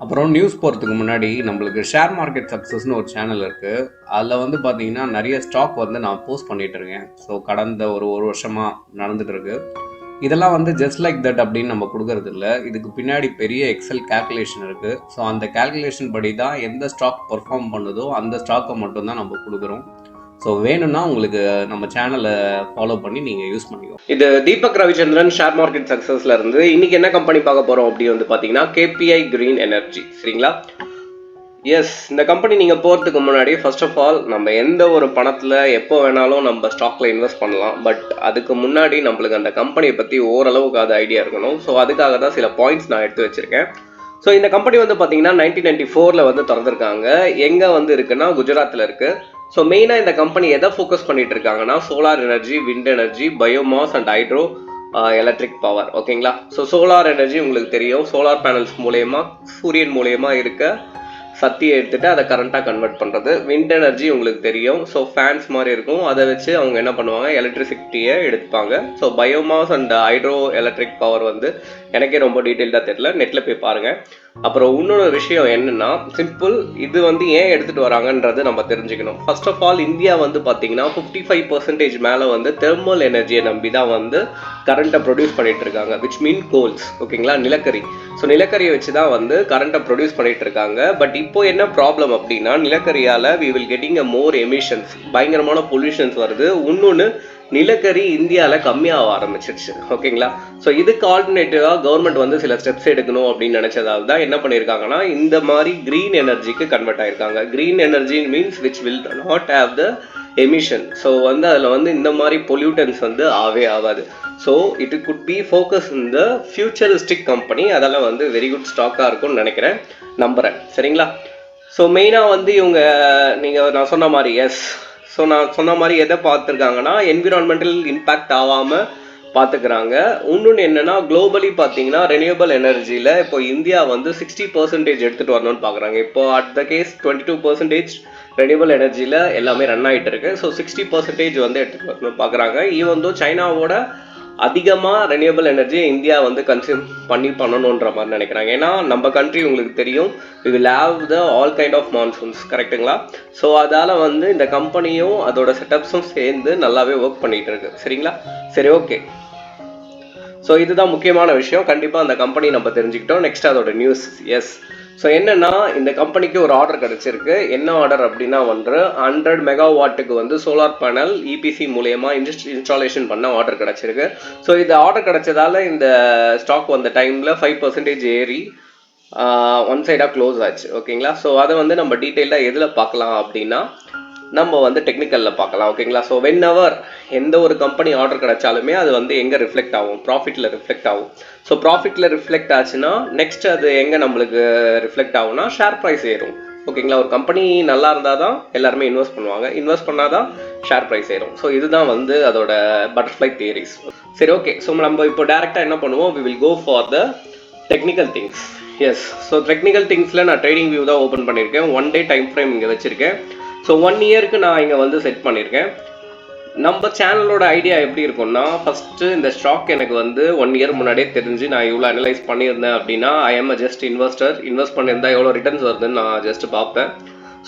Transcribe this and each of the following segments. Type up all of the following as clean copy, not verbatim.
அப்புறம் நியூஸ் போகிறதுக்கு முன்னாடி நம்மளுக்கு ஷேர் மார்க்கெட் சக்ஸஸ்னு ஒரு சேனல் இருக்குது. அதில் வந்து பார்த்தீங்கன்னா நிறைய ஸ்டாக் வந்து நான் போஸ்ட் பண்ணிகிட்டு இருக்கேன். ஸோ கடந்த ஒரு வருஷமாக நடந்துட்டு இருக்கு. இதெல்லாம் வந்து ஜஸ்ட் லைக் தட் அப்படின்னு நம்ம கொடுக்கறது இல்லை. இதுக்கு பின்னாடி பெரிய எக்ஸல் கேல்குலேஷன் இருக்குது. ஸோ அந்த கேல்குலேஷன் படி தான் எந்த ஸ்டாக் பெர்ஃபார்ம் பண்ணுதோ அந்த ஸ்டாக்கை மட்டும்தான் நம்ம கொடுக்குறோம். ஸோ வேணும்னா உங்களுக்கு நம்ம சேனலை ஃபாலோ பண்ணி நீங்கள் யூஸ் பண்ணிக்கோ. இது தீபக் ரவிச்சந்திரன் ஷேர் மார்க்கெட் சக்ஸஸ்ல இருந்து. இன்னைக்கு என்ன கம்பெனி பார்க்க போறோம் அப்படி வந்து பாத்தீங்கன்னா கேபிஐ கிரீன் எனர்ஜி. சரிங்களா? எஸ், இந்த கம்பெனி நீங்கள் போகிறதுக்கு முன்னாடி ஃபர்ஸ்ட் ஆஃப் ஆல் நம்ம எந்த ஒரு பணத்தில் எப்போ வேணாலும் நம்ம ஸ்டாக்ல இன்வெஸ்ட் பண்ணலாம். பட் அதுக்கு முன்னாடி நம்மளுக்கு அந்த கம்பெனியை பற்றி ஓரளவுக்கு அது ஐடியா இருக்கணும். ஸோ அதுக்காக தான் சில பாயிண்ட்ஸ் நான் எடுத்து வச்சிருக்கேன். ஸோ இந்த கம்பெனி வந்து பார்த்தீங்கன்னா 1994 வந்து திறந்திருக்காங்க. எங்கே வந்து இருக்குன்னா குஜராத்தில் இருக்கு. ஸோ மெயினாக இந்த கம்பெனி எதை ஃபோக்கஸ் பண்ணிட்டு இருக்காங்கன்னா solar energy, wind energy, biomass and hydro electric power. ஓகேங்களா? ஸோ சோலார் எனர்ஜி உங்களுக்கு தெரியும், சோலார் பேனல்ஸ் மூலயமா சூரியன் மூலயமா இருக்க சக்தியை எடுத்துட்டு அதை கரண்ட்டாக கன்வெர்ட் பண்ணுறது. விண்ட் எனர்ஜி உங்களுக்கு தெரியும், ஸோ ஃபேன்ஸ் மாதிரி இருக்கும், அதை வச்சு அவங்க என்ன பண்ணுவாங்க, எலக்ட்ரிசிட்டியை எடுத்துப்பாங்க. So biomass and hydro electric power வந்து எனக்கே ரொம்ப டீட்டெயில்டாக தெரியல, நெட்டில் போய் பாருங்கள். அப்புறம் இன்னொரு விஷயம் என்னன்னா, சிம்பிள், இது வந்து ஏன் எடுத்துகிட்டு வராங்கன்றது நம்ம தெரிஞ்சுக்கணும். ஃபர்ஸ்ட் ஆஃப் ஆல் இந்தியா வந்து பார்த்தீங்கன்னா 55% மேலே வந்து தெர்மல் எனர்ஜியை நம்பி தான் வந்து கரண்ட்டை ப்ரொடியூஸ் பண்ணிட்டு இருக்காங்க, விச் மீன் கோல்ஸ். ஓகேங்களா? நிலக்கரி. ஸோ நிலக்கரியை வச்சு தான் வந்து கரண்ட்டை ப்ரொடியூஸ் பண்ணிட்டு இருக்காங்க. பட் இப்போ என்ன ப்ராப்ளம் அப்படின்னா, நிலக்கரியால் we will getting a more emissions, பயங்கரமான பொல்யூஷன்ஸ் வருது. இன்னொன்று, நிலக்கரி இந்தியாவில் கம்மியாக ஆரம்பிச்சிருச்சு. ஓகேங்களா? ஸோ இதுக்கு ஆல்டர்னேட்டிவாக கவர்மெண்ட் வந்து சில ஸ்டெப்ஸ் எடுக்கணும் அப்படின்னு நினைச்சதால் தான் என்ன பண்ணியிருக்காங்கன்னா இந்த மாதிரி கிரீன் எனர்ஜிக்கு கன்வெர்ட் ஆயிருக்காங்க. Green energy means which will not have the emission. So வந்து அதில் வந்து இந்த மாதிரி பொல்யூட்டன்ஸ் வந்து ஆகாது. So it could be focus in the futuristic company. அதெல்லாம் வந்து வெரி குட் ஸ்டாக்காக இருக்கும்னு நினைக்கிறேன், நம்புகிறேன். சரிங்களா? ஸோ மெயினாக வந்து இவங்க நான் சொன்ன மாதிரி ஸோ நான் சொன்ன மாதிரி எதை பார்த்துருக்காங்கன்னா என்விரான்மெண்டல் இம்பேக்ட் ஆகாமல் பார்த்துக்கிறாங்க. இன்னொன்று என்னன்னா, குளோபலி பார்த்தீங்கன்னா ரெனியூவபிள் எனர்ஜியில் இப்போ இந்தியா வந்து 60% எடுத்துகிட்டு வரணும்னு பார்க்குறாங்க. இப்போ அட் த கேஸ் 22% ரெனியூவபிள் எனர்ஜியில் எல்லாமே ரன் ஆகிட்டு இருக்கு. ஸோ 60% வந்து எடுத்துகிட்டு வரணும்னு பார்க்குறாங்க. ஈவன் தோ சைனாவோட அதிகமாக ரெனியூவபிள் எனர்ஜியை இந்தியா வந்து கன்சியூம் பண்ணணுன்ற மாதிரி நினைக்கிறாங்க. ஏன்னா நம்ம கண்ட்ரி உங்களுக்கு தெரியும், we will have the all kind of monsoons. கரெக்டுங்களா? ஸோ அதால் வந்து இந்த கம்பெனியும் அதோட செட்டப்ஸும் சேர்ந்து நல்லாவே ஒர்க் பண்ணிட்டு இருக்கு. சரிங்களா? சரி, ஓகே. ஸோ இதுதான் முக்கியமான விஷயம். கண்டிப்பாக அந்த கம்பெனி நம்ம தெரிஞ்சுக்கிட்டோம். நெக்ஸ்ட் அதோட நியூஸ். எஸ், ஸோ என்னன்னா, இந்த கம்பெனிக்கு ஒரு ஆர்டர் கிடைச்சிருக்கு. என்ன ஆர்டர் அப்படின்னா வந்து 100 மெகாவாட்டுக்கு வந்து சோலார் பேனல் இபிசி மூலயமா இன்ஸ்டாலேஷன் பண்ண ஆர்டர் கிடைச்சிருக்கு. ஸோ இந்த ஆர்டர் கிடைச்சதால இந்த ஸ்டாக் வந்த டைமில் 5% ஏறி ஒன் சைடாக க்ளோஸ் ஆச்சு. ஓகேங்களா? ஸோ அதை வந்து நம்ம டீட்டெயிலாக எதில் பார்க்கலாம் அப்படின்னா நம்ம வந்து டெக்னிக்கலில் பார்க்கலாம். ஓகேங்களா? ஸோ வென்எவர் எந்த ஒரு கம்பெனி ஆர்டர் கிடைச்சாலுமே அது வந்து எங்கே ரிஃப்ளெக்ட் ஆகும், ப்ராஃபிட்டில் ரிஃப்ளெக்ட் ஆகும். ஸோ ப்ராஃபிட்டில் ரிஃப்ளெக்ட் ஆச்சுன்னா நெக்ஸ்ட் அது எங்கே நம்மளுக்கு ரிஃப்ளெக்ட் ஆகும்னா ஷேர் ப்ரைஸ் ஏறும். ஓகேங்களா? ஒரு கம்பெனி நல்லா இருந்தால் தான் எல்லாருமே இன்வெஸ்ட் பண்ணுவாங்க, இன்வெஸ்ட் பண்ணால் தான் ஷேர் ப்ரைஸ் ஏறும். ஸோ இதுதான் வந்து அதோட பட்டர்ஃப்ளை தியரிஸ். சரி, ஓகே. ஸோ நம்ம இப்போ டேரெக்டாக என்ன பண்ணுவோம், we will go for the technical things. Yes, so technical திங்ஸில் நான் ட்ரேடிங் வியூ தான் ஓப்பன் பண்ணியிருக்கேன். 1 டே டைம் ஃப்ரேம் இங்கே வச்சுருக்கேன். ஸோ 1 இயருக்கு நான் இங்கே வந்து செட் பண்ணியிருக்கேன். நம்ம சேனலோட ஐடியா எப்படி இருக்கும்னா, ஃபஸ்ட்டு இந்த ஸ்டாக் எனக்கு வந்து 1 இயர் முன்னாடியே தெரிஞ்சு நான் இவ்வளோ அனலைஸ் பண்ணியிருந்தேன் அப்படின்னா, I am a just investor. Invest பண்ணியிருந்தா எவ்வளோ ரிட்டர்ன்ஸ் வருதுன்னு நான் ஜஸ்ட் பார்ப்பேன்.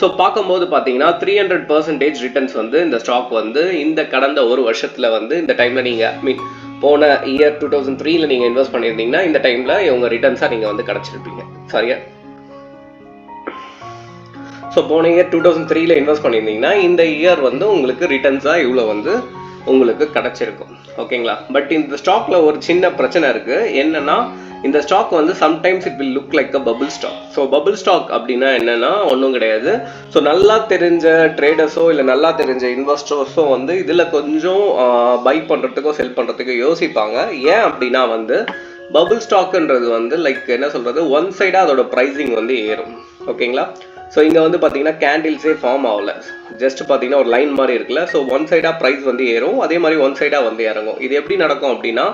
ஸோ பார்க்கும்போது பார்த்தீங்கன்னா 300% ரிட்டர்ன்ஸ் வந்து இந்த ஸ்டாக் வந்து இந்த கடந்த ஒரு வருஷத்தில் வந்து இந்த டைமில் நீங்கள் போன இயர் 2003 நீங்கள் இன்வெஸ்ட் பண்ணியிருந்தீங்கன்னா இந்த டைமில் இவங்க ரிட்டர்ன்ஸாக நீங்கள் வந்து கிடச்சிருப்பீங்க. சரியா? ஸோ போன இயர் 2003 இன்வெஸ்ட் பண்ணியிருந்தீங்கன்னா இந்த இயர் வந்து உங்களுக்கு ரிட்டர்ன்ஸாக இவ்வளோ வந்து உங்களுக்கு கிடச்சிருக்கும். ஓகேங்களா? பட் இந்த ஸ்டாக்ல ஒரு சின்ன பிரச்சனை இருக்குது. என்னன்னா, இந்த ஸ்டாக் வந்து sometimes it will look like a bubble stock. So bubble stock அப்படின்னா என்னன்னா ஒன்றும் கிடையாது. ஸோ நல்லா தெரிஞ்ச ட்ரேடர்ஸோ இல்லை நல்லா தெரிஞ்ச இன்வெஸ்டர்ஸோ வந்து இதில் கொஞ்சம் பை பண்ணுறதுக்கோ செல் பண்ணுறதுக்கோ யோசிப்பாங்க. ஏன் அப்படின்னா வந்து பபுள் ஸ்டாக்ன்றது வந்து லைக் என்ன சொல்கிறது, ஒன் சைடாக அதோட ப்ரைஸிங் வந்து ஏறும். ஓகேங்களா? ஸோ இங்கே வந்து பார்த்தீங்கன்னா கேண்டில்ஸே ஃபார்ம் ஆகல, ஜஸ்ட் பார்த்தீங்கன்னா ஒரு லைன் மாதிரி இருக்குல்ல. ஸோ ஒன் சைடாக ப்ரைஸ் வந்து ஏறும், அதே மாதிரி ஒன் சைடாக வந்து இறங்கும். இது எப்படி நடக்கும் அப்படின்னா,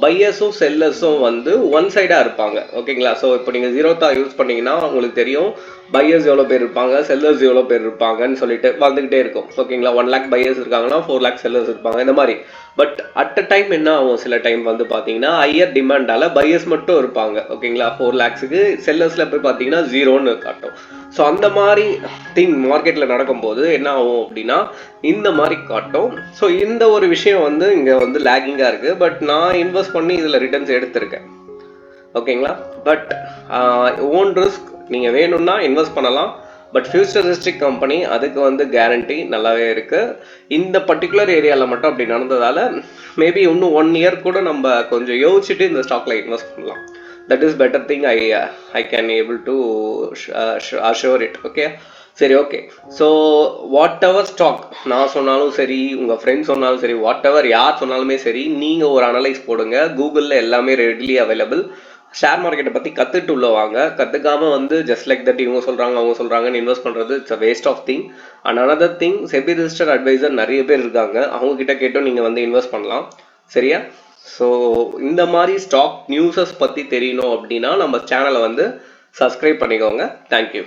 பையர்ஸும் செல்லர்ஸும் வந்து ஒன் சைடாக இருப்பாங்க. ஓகேங்களா? ஸோ இப்போ நீங்கள் ஜீரோத்தா யூஸ் பண்ணீங்கன்னா உங்களுக்கு தெரியும் பையர்ஸ் எவ்வளோ பேர் இருப்பாங்க, செல்லர்ஸ் எவ்வளோ பேர் இருப்பாங்கன்னு சொல்லிட்டு வந்துகிட்டே இருக்கும். ஓகேங்களா? 1 lakh பையர்ஸ் இருக்காங்கன்னா 4 lakh செல்லர்ஸ் இருப்பாங்க. இந்த மாதிரி பட் அட் அ டைம் என்ன ஆகும், சில டைம் வந்து பார்த்தீங்கன்னா ஹையர் டிமாண்டால பையர்ஸ் மட்டும் இருப்பாங்க ஓகேங்களா. 4 லேக்ஸுக்கு செல்லர்ஸில் போய் பார்த்தீங்கன்னா 0ன்னு காட்டும். ஸோ அந்த மாதிரி திங் மார்க்கெட்டில் நடக்கும்போது என்ன ஆகும் அப்படின்னா இந்த மாதிரி காட்டும். ஸோ இந்த ஒரு விஷயம் வந்து இங்கே வந்து லேகிங்காக இருக்குது. பட் நான் இன்வெஸ்ட் பண்ணி இதில் ரிட்டர்ன்ஸ் எடுத்திருக்கேன் ஓகேங்களா. பட் ஓன் ரிஸ்க் நீங்கள் வேணும்னா இன்வெஸ்ட் பண்ணலாம். பட் ஃபியூச்சரிஸ்டிக் கம்பெனி அதுக்கு வந்து கேரண்டி நல்லாவே இருக்குது. இந்த பர்டிகுலர் ஏரியாவில் மட்டும் அப்படி நடந்ததால் மேபி இன்னும் 1 இயர் கூட நம்ம கொஞ்சம் யோசிச்சுட்டு இந்த ஸ்டாக்ல இன்வெஸ்ட் பண்ணலாம். That is better thing. I can able to assure it. Okay சரி okay. So whatever stock நான் சொன்னாலும் சரி, உங்கள் ஃப்ரெண்ட்ஸ் சொன்னாலும் சரி, வாட் எவர் யார் சொன்னாலுமே சரி, நீங்கள் ஒரு அனலைஸ் போடுங்க. கூகுளில் எல்லாமே ரெடிலி அவைலபிள். ஷேர் மார்க்கெட்டை பற்றி கற்றுட்டு உள்ள வாங்க. கற்றுக்காமல் வந்து ஜஸ்ட் லைக் தட் இவங்க சொல்கிறாங்க அவங்க சொல்கிறாங்கன்னு இன்வெஸ்ட் பண்ணுறது it's a waste of thing. And another thing, SEBI registered advisor நிறைய பேர் இருக்காங்க, அவங்க கிட்ட கேட்டும் நீங்கள் வந்து இன்வெஸ்ட் பண்ணலாம். சரியா? ஸோ இந்த மாதிரி ஸ்டாக் நியூஸஸ் பற்றி தெரியணும் அப்படின்னா நம்ம சேனலை வந்து சப்ஸ்கிரைப் பண்ணிக்கோங்க. தேங்க்யூ.